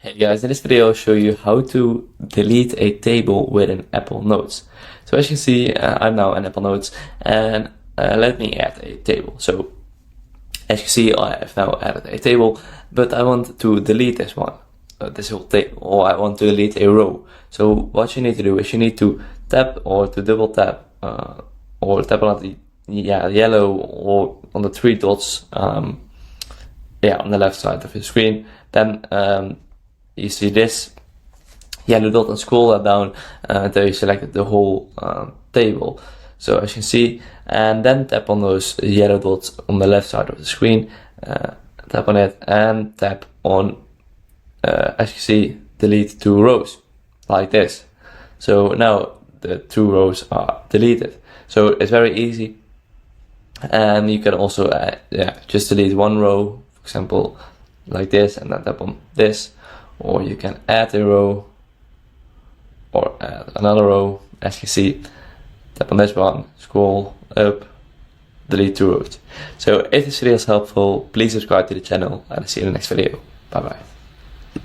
Hey guys, in this video I'll show you how to delete a table within Apple Notes. So as you can see, I'm now in Apple Notes and let me add a table. So as you see, I have now added a table, but I want to delete this one, this whole table, or I want to delete a row. So what you need to do is you need to tap or to double tap or tap on the yellow or on the three dots on the left side of your screen. Then you see this yellow dot and scroll that down until you selected the whole table. So as you can see, and then tap on those yellow dots on the left side of the screen, tap on it and tap on, as you see, delete two rows, like this. So now the two rows are deleted. So it's very easy. And you can also just delete one row, for example, like this, and then tap on this. Or you can add a row or add another row. As you see, tap on this one, scroll up, delete two rows. So if this video is helpful, please subscribe to the channel and I'll see you in the next video. Bye bye.